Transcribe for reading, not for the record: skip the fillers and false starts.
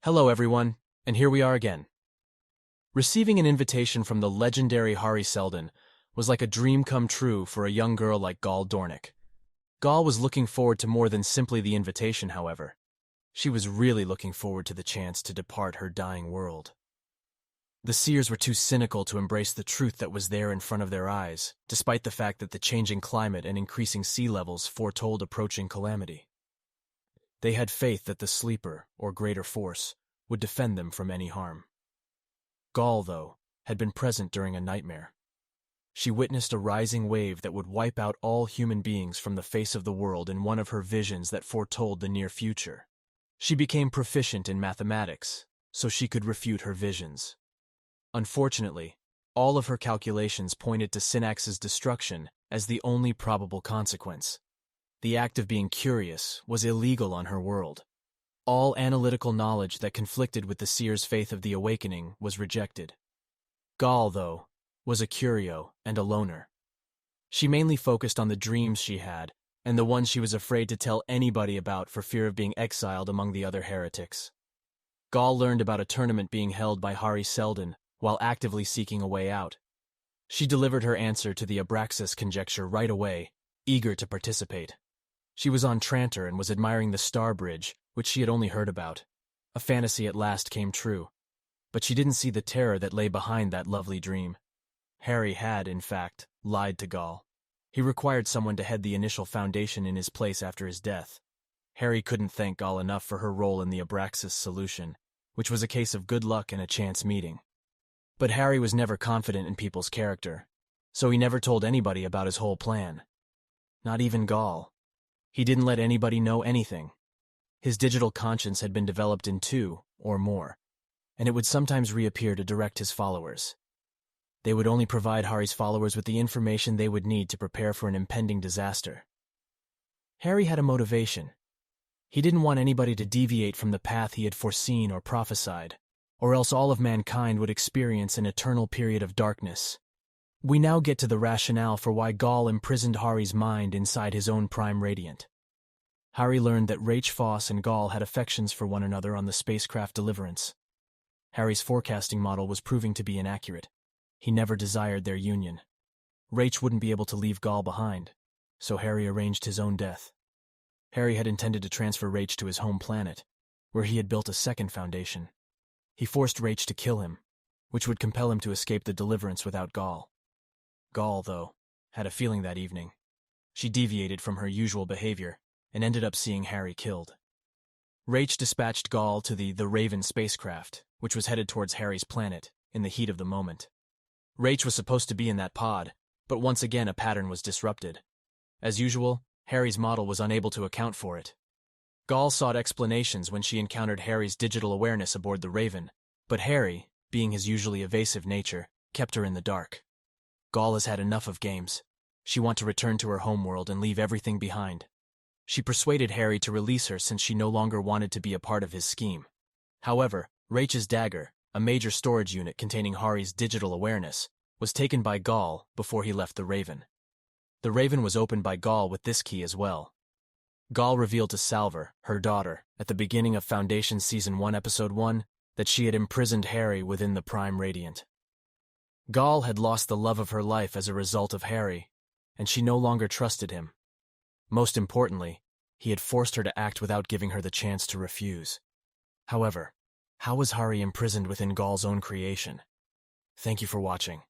Hello everyone, and here we are again. Receiving an invitation from the legendary Hari Seldon was like a dream come true for a young girl like Gall Dornick. Gall was looking forward to more than simply the invitation, however. She was really looking forward to the chance to depart her dying world. The seers were too cynical to embrace the truth that was there in front of their eyes, despite the fact that the changing climate and increasing sea levels foretold approaching calamity. They had faith that the sleeper, or greater force, would defend them from any harm. Gall, though, had been present during a nightmare. She witnessed a rising wave that would wipe out all human beings from the face of the world in one of her visions that foretold the near future. She became proficient in mathematics, so she could refute her visions. Unfortunately, all of her calculations pointed to Synax's destruction as the only probable consequence. The act of being curious was illegal on her world. All analytical knowledge that conflicted with the seer's faith of the awakening was rejected. Gall, though, was a curio and a loner. She mainly focused on the dreams she had and the ones she was afraid to tell anybody about for fear of being exiled among the other heretics. Gall learned about a tournament being held by Hari Seldon while actively seeking a way out. She delivered her answer to the Abraxas conjecture right away, eager to participate. She was on Trantor and was admiring the Star Bridge, which she had only heard about. A fantasy at last came true. But she didn't see the terror that lay behind that lovely dream. Hari had, in fact, lied to Gall. He required someone to head the initial foundation in his place after his death. Hari couldn't thank Gall enough for her role in the Abraxas solution, which was a case of good luck and a chance meeting. But Hari was never confident in people's character, so he never told anybody about his whole plan. Not even Gall. He didn't let anybody know anything. His digital conscience had been developed in 2 or more, and it would sometimes reappear to direct his followers. They would only provide Hari's followers with the information they would need to prepare for an impending disaster. Hari had a motivation. He didn't want anybody to deviate from the path he had foreseen or prophesied, or else all of mankind would experience an eternal period of darkness. We now get to the rationale for why Gall imprisoned Hari's mind inside his own prime radiant. Hari learned that Rach Foss and Gall had affections for one another on the spacecraft Deliverance. Hari's forecasting model was proving to be inaccurate. He never desired their union. Rach wouldn't be able to leave Gall behind, so Hari arranged his own death. Hari had intended to transfer Rach to his home planet, where he had built a second foundation. He forced Rach to kill him, which would compel him to escape the Deliverance without Gall. Gall, though, had a feeling that evening. She deviated from her usual behavior and ended up seeing Hari killed. Rach dispatched Gall to the Raven spacecraft, which was headed towards Hari's planet in the heat of the moment. Rach was supposed to be in that pod, but once again a pattern was disrupted. As usual, Hari's model was unable to account for it. Gall sought explanations when she encountered Hari's digital awareness aboard the Raven, but Hari, being his usually evasive nature, kept her in the dark. Gall has had enough of games. She wanted to return to her homeworld and leave everything behind. She persuaded Hari to release her since she no longer wanted to be a part of his scheme. However, Rach's dagger, a major storage unit containing Hari's digital awareness, was taken by Gall before he left the Raven. The Raven was opened by Gall with this key as well. Gall revealed to Salver, her daughter, at the beginning of Foundation Season 1, Episode 1, that she had imprisoned Hari within the Prime Radiant. Gall had lost the love of her life as a result of Hari, and she no longer trusted him. Most importantly, he had forced her to act without giving her the chance to refuse. However, how was Hari imprisoned within Gall's own creation? Thank you for watching.